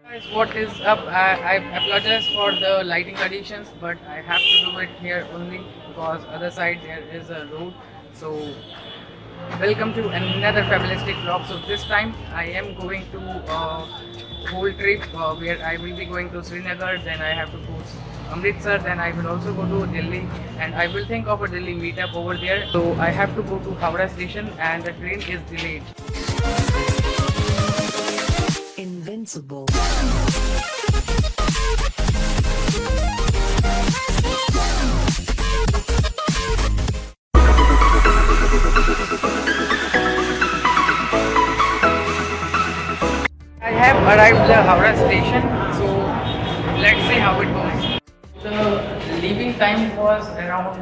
Guys, what is up? I apologize for the lighting conditions, but I have to do it here only because other side there is a road. So welcome to another fabulistic vlog. So this time I am going to a whole trip where I will be going to Srinagar, then I have to go to Amritsar, then I will also go to Delhi, and I will think of a Delhi meetup over there. So I have to go to Howrah station and the train is delayed. Invincible. I have arrived the Howrah station, so let's see how it goes. The leaving time was around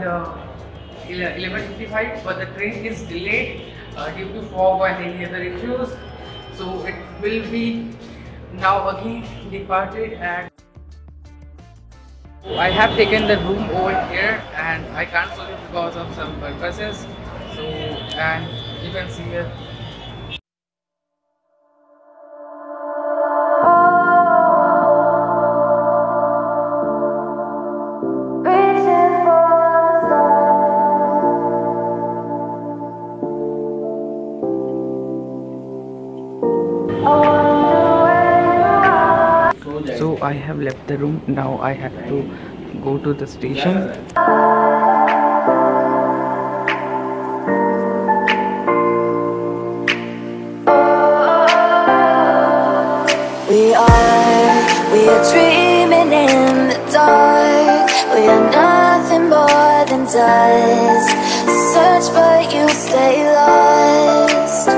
11:55, but the train is delayed due to fog and any other issues. So it will be now again departed at. I have taken the room over here and I can't show it because of some purposes. So, and you can see here. So I have left the room. Now I have to go to the station. We are dreaming in the dark. We are nothing more than dust. Search but you stay lost.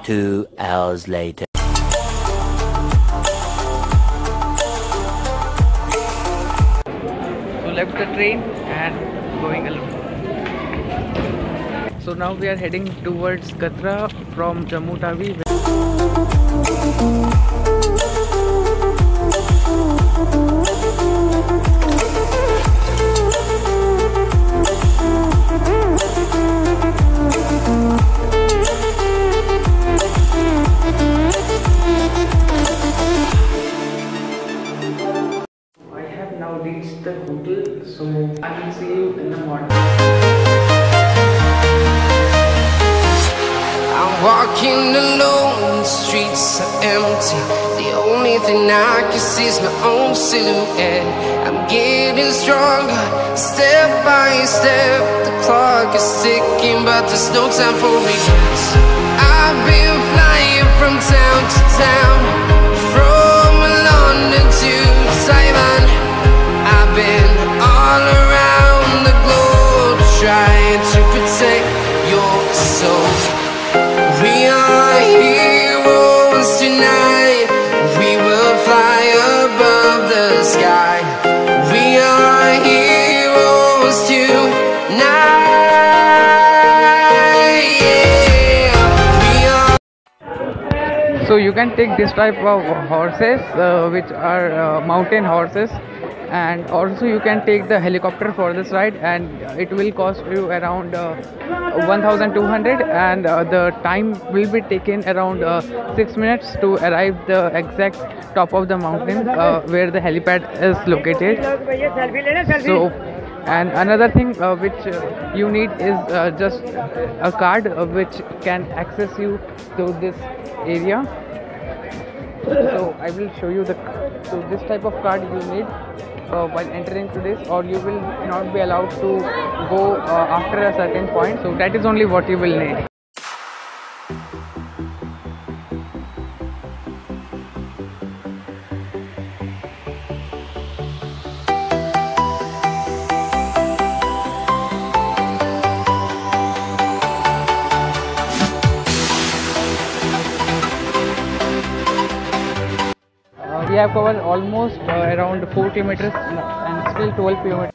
Two hours later. So left the train and going along. So now we are heading towards Katra from Jammu Tawi. Now reached the hotel, so I will see you in the morning. I'm walking alone, the streets are empty. The only thing I can see is my own silhouette. I'm getting stronger, step by step. The clock is ticking, but there's no time for regrets. I've been flying from town to town, from London to Taiwan. I've been all around the globe trying to protect your soul. We are heroes tonight. We will fly above the sky. We are heroes tonight. Yeah. We are. So you can take this type of horses, which are mountain horses. And also you can take the helicopter for this ride, and it will cost you around 1200, and the time will be taken around 6 minutes to arrive the exact top of the mountain where the helipad is located. So, and another thing which you need is just a card which can access you to this area. So I will show you this type of card you need while entering to this, or you will not be allowed to go after a certain point. So that is only what you will need. we have covered almost around 4 kilometers and still 12 kilometers.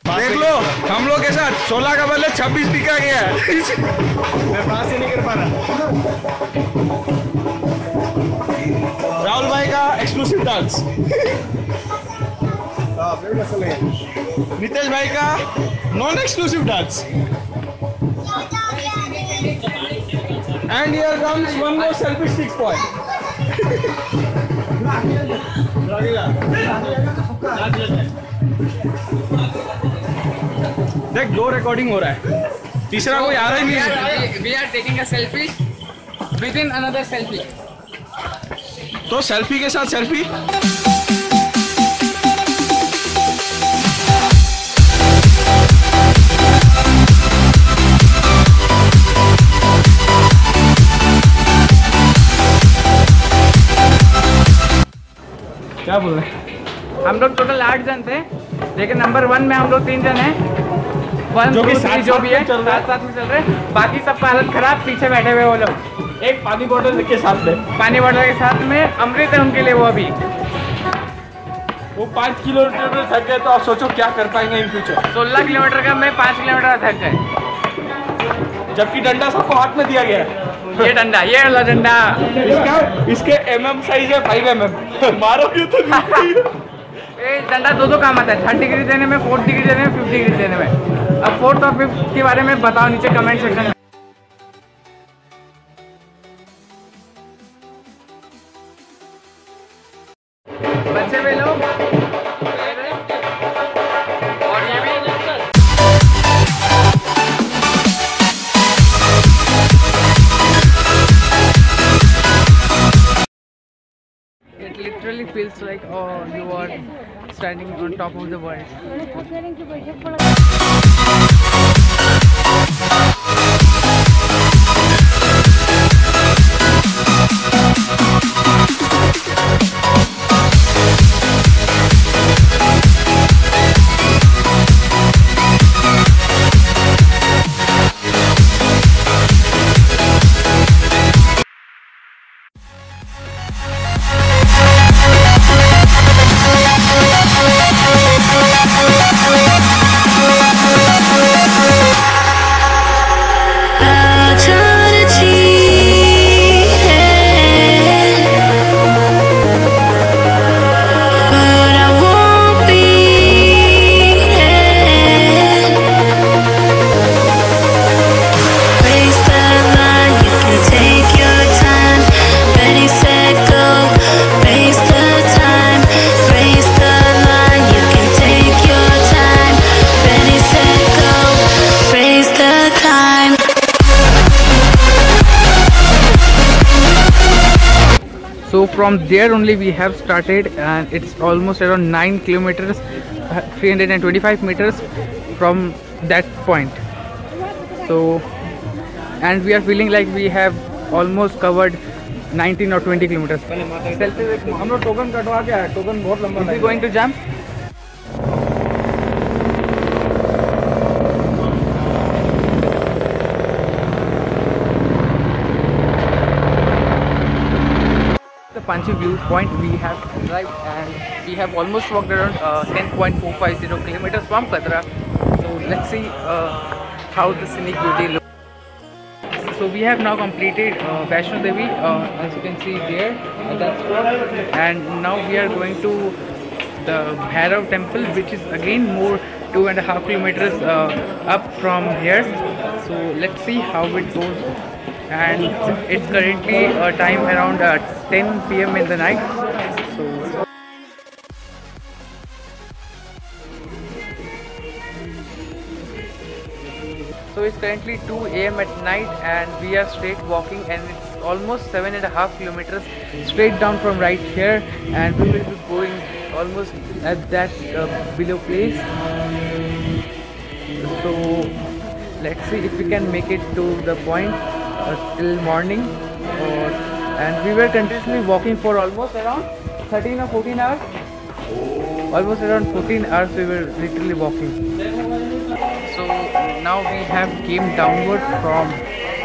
देख लो हम लोग के साथ 16 का बदले 26 बिका गया है। मैं पास ही नहीं कर पा रहा। राहुल भाई का एक्सक्लूसिव डांस, नितेश भाई का non exclusive dance, and here comes one more selfie sticks point. देख 2 रिकॉर्डिंग हो रहा है, तीसरा कोई आ रहा ही नहीं है। We are taking a selfie within another selfie. तो सेल्फी के साथ सेल्फी। क्या बोल रहे हैं? हम लोग टोटल 8 जन थे, लेकिन नंबर 1 में हम लोग 3 जन हैं। 1 जो 2 कि 3 साथ जो साथ भी में है चल रहे हैं। साथ में चल रहे हैं। बाकी सबका हालत खराब, पीछे बैठे हुए वो लोग। एक पानी बोतल के साथ में, पानी बॉटल के साथ में अमृत है उनके लिए वो अभी। वो 5 किलोमीटर थक गए, तो आप सोचो क्या कर पाएंगे इन फ्यूचर। 16 किलोमीटर का मैं 5 किलोमीटर थक गए। जबकि डंडा सबको हाथ में दिया गया है। ये डंडा, ये वाला डंडा। इसके mm साइज है 5 mm। मारोगे तो ये डंडा दो काम आता है, 3rd डिग्री देने में, 4th डिग्री देने में, 5th डिग्री देने में। अब 4th और 5th के बारे में बताओ नीचे कमेंट सेक्शन में। बच्चे वे लोग और ये भी। It literally feels like you are standing on top of the world. So from there only we have started, and it's almost around 9 kilometers, 325 meters from that point. So, and we are feeling like we have almost covered 19 or 20 kilometers. हम लोग token कटवा के आए, token बहुत लंबा Is he going to jump? The Panchi view point we have arrived, and we have almost walked around 10.450 kilometers from Katra. So let's see how the scenic beauty looks. So we have now completed Vaishno Devi, as you can see there, that spot, and now we are going to the Bhairav temple, which is again more 2.5 kilometers up from here. So let's see how it goes. And it's currently time around 10 PM in the night. So it's currently 2 AM at night, and we are straight walking, and it's almost 7.5 kilometers straight down from right here, and we will be going almost at that below place. So let's see if we can make it to the point till morning. And we were continuously walking for almost around 13 or 14 hours, almost around 14 hours we were literally walking. So now we have came downward from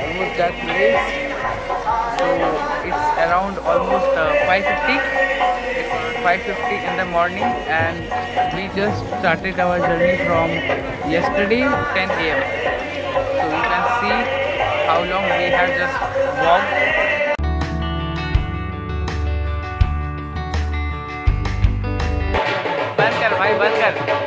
almost that place. So it's around almost 5:50. It's 5:50 in the morning, and we just started our journey from yesterday 10 a.m. So you can see how long we have just walked. बंद कर भाई, बंद कर.